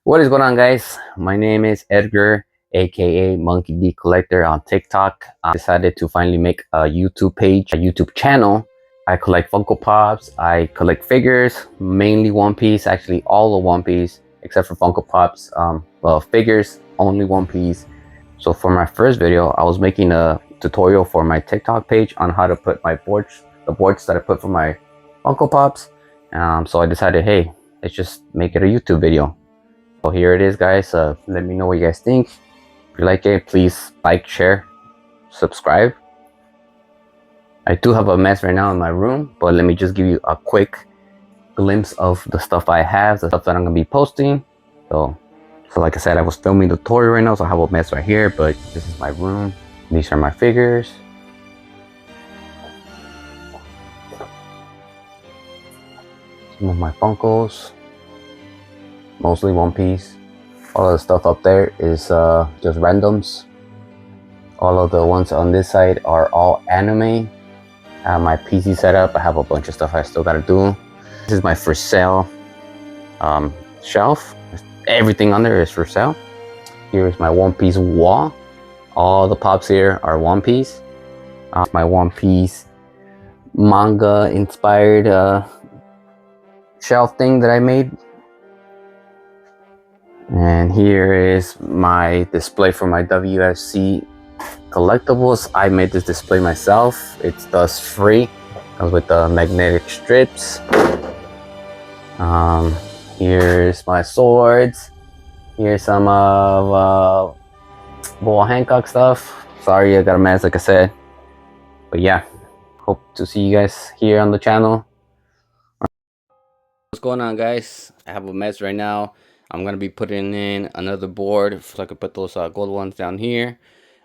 What is going on, guys? My name is Edgar, aka Monkey D Collector on TikTok. I decided to finally make a YouTube page, a YouTube channel. I collect Funko Pops, I collect figures, mainly One Piece, actually all of One Piece, except for Funko Pops. Well, figures, only One Piece. So for my first video, I was making a tutorial for my TikTok page on how to put my boards, the boards that I put for my Funko Pops. So I decided, hey, let's just make it a YouTube video. So here it is, guys. Let me know what you guys think. If you like it, please like, share, subscribe. I do have a mess right now in my room, but let me just give you a quick glimpse of the stuff I have, the stuff that I'm gonna be posting. So like I said, I was filming the tutorial right now, so I have a mess right here, but this is my room. These are my figures. Some of my Funkos. Mostly One Piece. All of the stuff up there is just randoms. All of the ones on this side are all anime. My PC setup, I have a bunch of stuff I still gotta do. This is my for sale shelf. Everything on there is for sale. Here's my One Piece wall. All the pops here are One Piece. My One Piece manga inspired shelf thing that I made. And here is my display for my WFC collectibles. I made this display myself. It's dust free. Comes with the magnetic strips. Here's my swords. Here's some of Boa Hancock stuff. Sorry, I got a mess, like I said. But yeah, hope to see you guys here on the channel. What's going on, guys? I have a mess right now. I'm gonna be putting in another board so I could put those gold ones down here.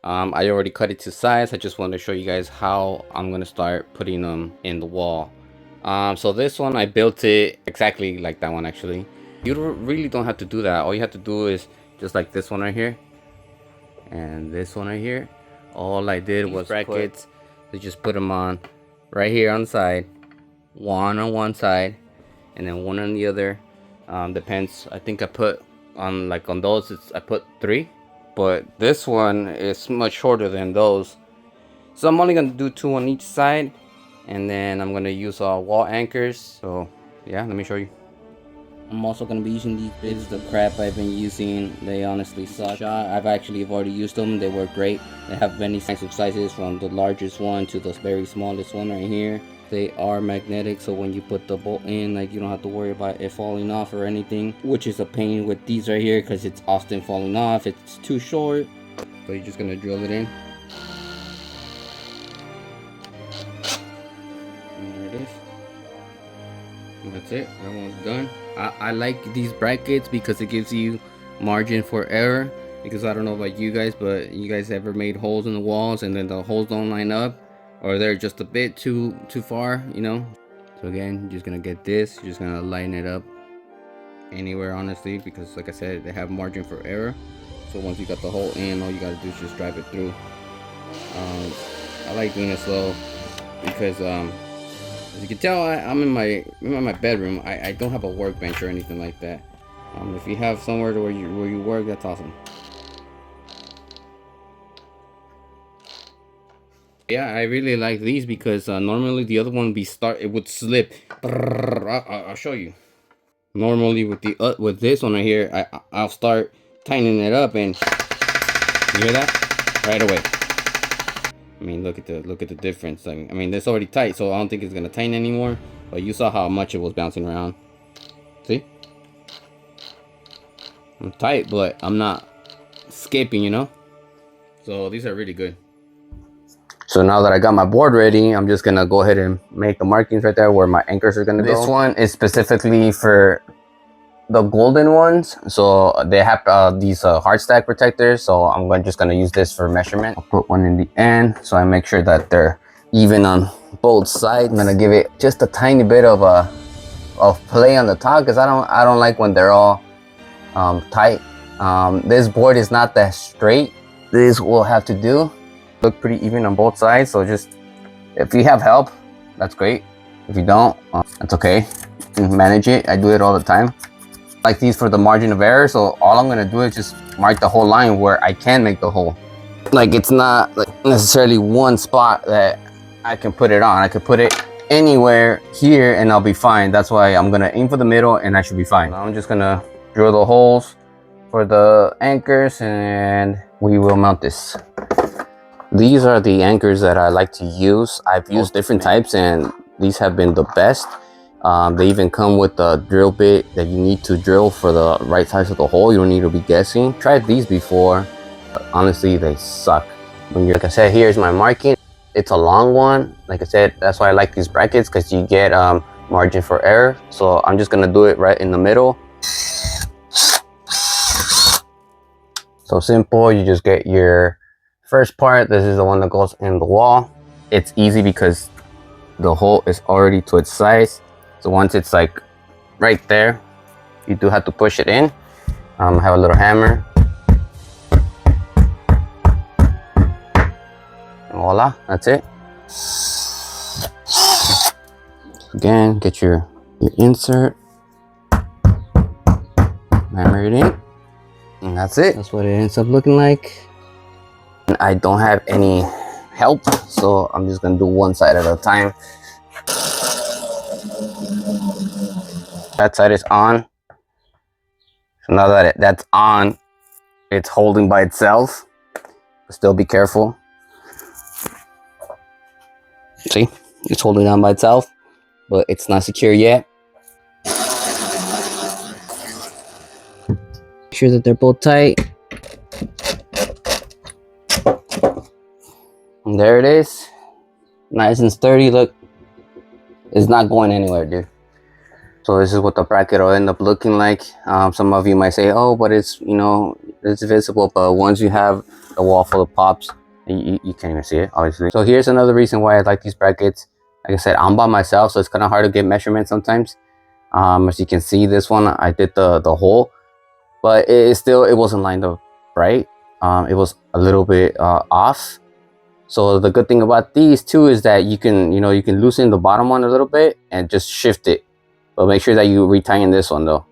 I already cut it to size. I just wanted to show you guys how I'm gonna start putting them in the wall. So this one, I built it exactly like that one. Actually, you really don't have to do that. All you have to do is just like this one right here and this one right here. All I did was brackets to just put them on right here on the side, one on one side and then one on the other. Depends. I think I put on those, I put 3, but this one is much shorter than those, so I'm only gonna do 2 on each side, and then I'm gonna use wall anchors. So yeah, let me show you. I'm also gonna be using these bits. The crap I've been using, they honestly suck. I've already used them. They work great. They have many kinds of sizes, from the largest one to the very smallest one right here. They are magnetic, so when you put the bolt in, you don't have to worry about it falling off or anything, which is a pain with these right here because it's often falling off. It's too short, so you're just gonna drill it in. And there it is. And that's it. That one's done. I like these brackets because it gives you margin for error, because I don't know about you guys, but you guys ever made holes in the walls and then the holes don't line up, or they're just a bit too far, you know? So again, you're just gonna get this, you're just gonna line it up anywhere, honestly, because like I said, they have margin for error. So once you got the hole in, all you gotta do is just drive it through. I like doing it slow because as you can tell, I'm in my bedroom. I don't have a workbench or anything like that. If you have somewhere where you work, that's awesome. Yeah, I really like these because normally the other one it would slip. I'll show you. Normally with this one right here, I'll start tightening it up, and you hear that right away. I mean, look at the difference. I mean, it's already tight, so I don't think it's gonna tighten anymore. But you saw how much it was bouncing around. See? I'm tight, but I'm not skipping, you know? So these are really good. So now that I got my board ready, I'm just gonna go ahead and make the markings right there where my anchors are gonna go. This one is specifically for the golden ones, so they have these hard stack protectors, so just gonna use this for measurement. I'll put one in the end so I make sure that they're even on both sides. I'm gonna give it just a tiny bit of play on the top, because I don't like when they're all tight. This board is not that straight. This will have to do. Look pretty even on both sides, so just if you have help, that's great. If you don't, that's okay. You can manage it. I do it all the time. like these for the margin of error. So all I'm gonna do is just mark the whole line where I can make the hole. Like it's not like necessarily one spot that I can put it on. I could put it anywhere here and I'll be fine. That's why I'm gonna aim for the middle and I should be fine. I'm just gonna drill the holes for the anchors and we will mount this. These are the anchors that I like to use. I've used different types and these have been the best. They even come with a drill bit that you need to drill for the right size of the hole. You don't need to be guessing. Tried these before, but honestly they suck. Like I said, here's my marking. It's a long one. Like I said, that's why I like these brackets, because you get margin for error. So I'm just gonna do it right in the middle. So simple. You just get your first part. This is the one that goes in the wall. It's easy because the hole is already to its size. So once it's like right there, you do have to push it in. I have a little hammer. And voila, that's it. Again, get your insert, hammer it in, and that's it. That's what it ends up looking like. And I don't have any help, so I'm just gonna do one side at a time. That side is on. So now that that's on, it's holding by itself. Still be careful. See, it's holding on by itself, but it's not secure yet. Make sure that they're both tight. And there it is. Nice and sturdy. Look, it's not going anywhere, dude. So this is what the bracket will end up looking like. Some of you might say, oh, but it's, you know, it's visible. But once you have the wall full of pops, you can't even see it, obviously. So here's another reason why I like these brackets. Like I said, I'm by myself, so it's kind of hard to get measurements sometimes. As you can see, this one, I did the hole, but it wasn't lined up right. It was a little bit off. So the good thing about these too is that you can loosen the bottom one a little bit and just shift it. But make sure that you retighten this one though.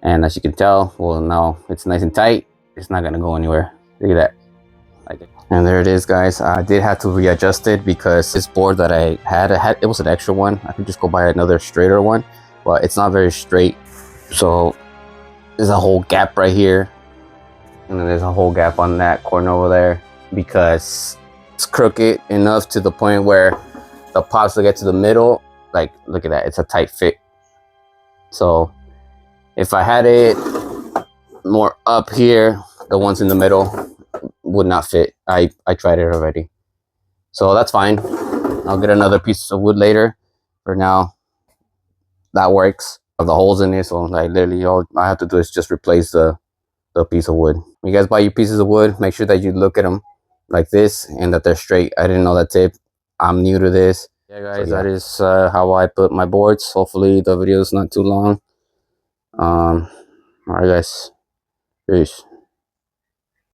And as you can tell, well, now it's nice and tight. It's not gonna go anywhere. Look at that. Like it. And there it is, guys. I did have to readjust it because this board that I had, it was an extra one. I could just go buy another straighter one, but it's not very straight. So there's a whole gap right here. And then there's a whole gap on that corner over there because it's crooked enough to the point where the pops will get to the middle. Like, look at that. It's a tight fit. So if I had it more up here, the ones in the middle would not fit. I tried it already. So that's fine. I'll get another piece of wood later. For now, that works. I have the holes in it, so like literally all I have to do is just replace the piece of wood. When you guys buy your pieces of wood, make sure that you look at them like this and that they're straight. I didn't know that tip. I'm new to this. Yeah, guys, so, yeah. That is how I put my boards. Hopefully the video is not too long. All right, guys. Peace.